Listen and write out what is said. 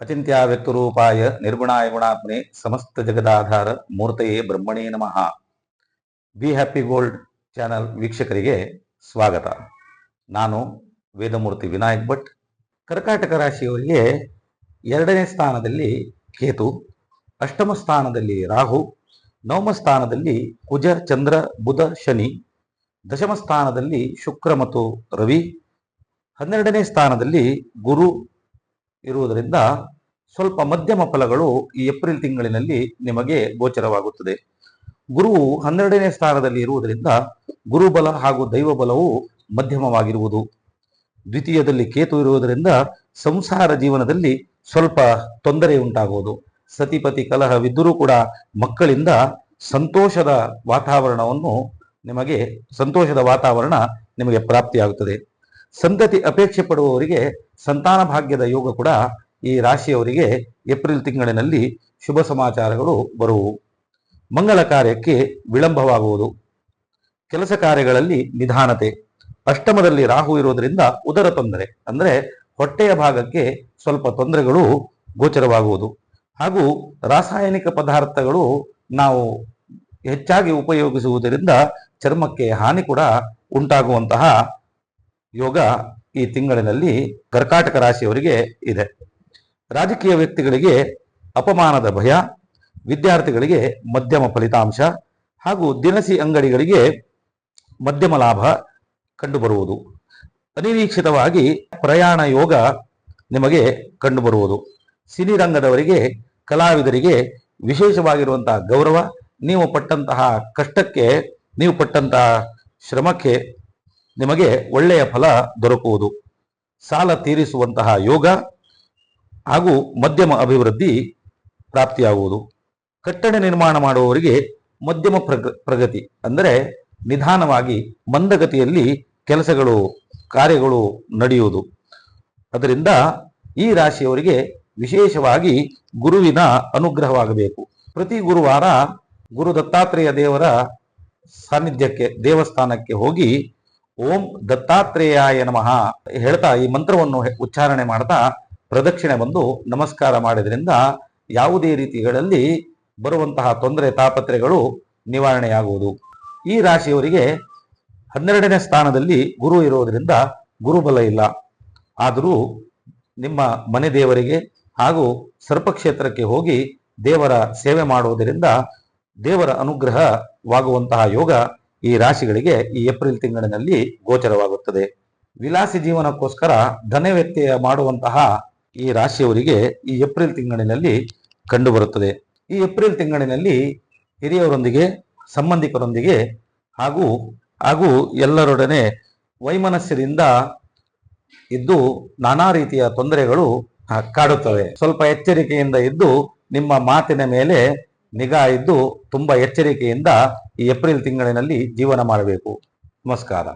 ಅಚಿಂತ್ಯವ್ಯಕ್ತರೂಪಾಯ ನಿರ್ಗುಣಾಯ ಗುಣಾತ್ಮನೆ ಸಮಸ್ತ ಜಗದಾಧಾರ ಮೂರ್ತಯೇ ಬ್ರಹ್ಮಣೇ ನಮಃ. Be happy gold channel ವೀಕ್ಷಕರಿಗೆ ಸ್ವಾಗತ. ನಾನು ವೇದಮೂರ್ತಿ ವಿನಾಯಕ್ ಭಟ್. ಕರ್ಕಾಟಕ ರಾಶಿಯವರಿಗೆ 2ನೇ ಸ್ಥಾನದಲ್ಲಿ ಕೇತು, ಅಷ್ಟಮ ಸ್ಥಾನದಲ್ಲಿ ರಾಹು, ನವಮ ಸ್ಥಾನದಲ್ಲಿ ಕುಜ ಚಂದ್ರ ಬುಧ ಶನಿ, ದಶಮ ಸ್ಥಾನದಲ್ಲಿ ಶುಕ್ರ ಮತ್ತು ರವಿ, 12ನೇ ಸ್ಥಾನದಲ್ಲಿ ಗುರು ಇರುವುದರಿಂದ ಸ್ವಲ್ಪ ಮಧ್ಯಮ ಫಲಗಳು ಈ ಏಪ್ರಿಲ್ ತಿಂಗಳಿನಲ್ಲಿ ನಿಮಗೆ ಗೋಚರವಾಗುತ್ತದೆ. ಗುರುವು 12ನೇ ಸ್ಥಾನದಲ್ಲಿ ಇರುವುದರಿಂದ ಗುರುಬಲ ಹಾಗೂ ದೈವ ಬಲವು ಮಧ್ಯಮವಾಗಿರುವುದು. ದ್ವಿತೀಯದಲ್ಲಿ ಕೇತು ಇರುವುದರಿಂದ ಸಂಸಾರ ಜೀವನದಲ್ಲಿ ಸ್ವಲ್ಪ ತೊಂದರೆ ಉಂಟಾಗುವುದು. ಸತಿಪತಿ ಕಲಹವಿದ್ದರೂ ಕೂಡ ಮಕ್ಕಳಿಂದ ಸಂತೋಷದ ವಾತಾವರಣ ನಿಮಗೆ ಪ್ರಾಪ್ತಿಯಾಗುತ್ತದೆ. ಸಂತತಿ ಅಪೇಕ್ಷೆ ಪಡುವವರಿಗೆ ಸಂತಾನ ಭಾಗ್ಯದ ಯೋಗ ಕೂಡ ಈ ರಾಶಿಯವರಿಗೆ ಏಪ್ರಿಲ್ ತಿಂಗಳಿನಲ್ಲಿ ಶುಭ ಸಮಾಚಾರಗಳು ಬರುವು. ಮಂಗಲ ಕಾರ್ಯಕ್ಕೆ ವಿಳಂಬವಾಗುವುದು. ಕೆಲಸ ಕಾರ್ಯಗಳಲ್ಲಿ ನಿಧಾನತೆ. ಅಷ್ಟಮದಲ್ಲಿ ರಾಹು ಇರುವುದರಿಂದ ಉದರ ತೊಂದರೆ ಅಂದರೆ ಹೊಟ್ಟೆಯ ಭಾಗಕ್ಕೆ ಸ್ವಲ್ಪ ತೊಂದರೆಗಳು ಗೋಚರವಾಗುವುದು. ಹಾಗೂ ರಾಸಾಯನಿಕ ಪದಾರ್ಥಗಳು ನಾವು ಹೆಚ್ಚಾಗಿ ಉಪಯೋಗಿಸುವುದರಿಂದ ಚರ್ಮಕ್ಕೆ ಹಾನಿ ಕೂಡ ಉಂಟಾಗುವಂತಹ ಯೋಗ ಈ ತಿಂಗಳಿನಲ್ಲಿ ಕರ್ಕಾಟಕ ರಾಶಿಯವರಿಗೆ ಇದೆ. ರಾಜಕೀಯ ವ್ಯಕ್ತಿಗಳಿಗೆ ಅಪಮಾನದ ಭಯ, ವಿದ್ಯಾರ್ಥಿಗಳಿಗೆ ಮಧ್ಯಮ ಫಲಿತಾಂಶ ಹಾಗೂ ದಿನಸಿ ಅಂಗಡಿಗಳಿಗೆ ಮಧ್ಯಮ ಲಾಭ ಕಂಡುಬರುವುದು. ಅನಿರೀಕ್ಷಿತವಾಗಿ ಪ್ರಯಾಣ ಯೋಗ ನಿಮಗೆ ಕಂಡುಬರುವುದು. ಸಿನಿ ರಂಗದವರಿಗೆ, ಕಲಾವಿದರಿಗೆ ವಿಶೇಷವಾಗಿರುವಂತಹ ಗೌರವ, ನೀವು ಪಟ್ಟಂತಹ ಕಷ್ಟಕ್ಕೆ, ನೀವು ಪಟ್ಟಂತಹ ಶ್ರಮಕ್ಕೆ ನಿಮಗೆ ಒಳ್ಳೆಯ ಫಲ ದೊರಕುವುದು. ಸಾಲ ತೀರಿಸುವಂತಹ ಯೋಗ ಹಾಗೂ ಮಧ್ಯಮ ಅಭಿವೃದ್ಧಿ ಪ್ರಾಪ್ತಿಯಾಗುವುದು. ಕಟ್ಟಡ ನಿರ್ಮಾಣ ಮಾಡುವವರಿಗೆ ಮಧ್ಯಮ ಪ್ರಗತಿ ಅಂದರೆ ನಿಧಾನವಾಗಿ ಮಂದಗತಿಯಲ್ಲಿ ಕಾರ್ಯಗಳು ನಡೆಯುವುದು. ಅದರಿಂದ ಈ ರಾಶಿಯವರಿಗೆ ವಿಶೇಷವಾಗಿ ಗುರುವಿನ ಅನುಗ್ರಹವಾಗಬೇಕು. ಪ್ರತಿ ಗುರುವಾರ ಗುರು ದತ್ತಾತ್ರೇಯ ದೇವರ ಸಾನ್ನಿಧ್ಯಕ್ಕೆ, ದೇವಸ್ಥಾನಕ್ಕೆ ಹೋಗಿ ಓಂ ದತ್ತಾತ್ರೇಯಾಯ ನಮಃ ಹೇಳ್ತಾ ಈ ಮಂತ್ರವನ್ನು ಉಚ್ಚಾರಣೆ ಮಾಡ್ತಾ ಪ್ರದಕ್ಷಿಣೆ ಬಂದು ನಮಸ್ಕಾರ ಮಾಡಿದ್ರಿಂದ ಯಾವುದೇ ರೀತಿಗಳಲ್ಲಿ ಬರುವಂತಹ ತೊಂದರೆ ತಾಪತ್ರೆಗಳು ನಿವಾರಣೆಯಾಗುವುದು. ಈ ರಾಶಿಯವರಿಗೆ 12ನೇ ಸ್ಥಾನದಲ್ಲಿ ಗುರು ಇರುವುದರಿಂದ ಗುರುಬಲ ಇಲ್ಲ. ಆದರೂ ನಿಮ್ಮ ಮನೆ ದೇವರಿಗೆ ಹಾಗೂ ಸರ್ಪಕ್ಷೇತ್ರಕ್ಕೆ ಹೋಗಿ ದೇವರ ಸೇವೆ ಮಾಡುವುದರಿಂದ ದೇವರ ಅನುಗ್ರಹವಾಗುವಂತಹ ಯೋಗ ಈ ರಾಶಿಗಳಿಗೆ ಈ ಏಪ್ರಿಲ್ ತಿಂಗಳಿನಲ್ಲಿ ಗೋಚರವಾಗುತ್ತದೆ. ವಿಲಾಸಿ ಜೀವನಕ್ಕೋಸ್ಕರ ಧನ ವ್ಯತ್ಯಯ ಮಾಡುವಂತಹ ಈ ರಾಶಿಯವರಿಗೆ ಈ ಏಪ್ರಿಲ್ ತಿಂಗಳಿನಲ್ಲಿ ಕಂಡುಬರುತ್ತದೆ. ಈ ಏಪ್ರಿಲ್ ತಿಂಗಳಿನಲ್ಲಿ ಹಿರಿಯವರೊಂದಿಗೆ, ಸಂಬಂಧಿಕರೊಂದಿಗೆ ಹಾಗೂ ಎಲ್ಲರೊಡನೆ ವೈಮನಸ್ಯದಿಂದ ಇದ್ದು ನಾನಾ ರೀತಿಯ ತೊಂದರೆಗಳು ಕಾಡುತ್ತವೆ. ಸ್ವಲ್ಪ ಎಚ್ಚರಿಕೆಯಿಂದ ಇದ್ದು ನಿಮ್ಮ ಮಾತಿನ ಮೇಲೆ ನಿಗಾ ಇದ್ದು ತುಂಬಾ ಎಚ್ಚರಿಕೆಯಿಂದ ಈ ಏಪ್ರಿಲ್ ತಿಂಗಳಿನಲ್ಲಿ ಜೀವನ ಮಾಡಬೇಕು. ನಮಸ್ಕಾರ.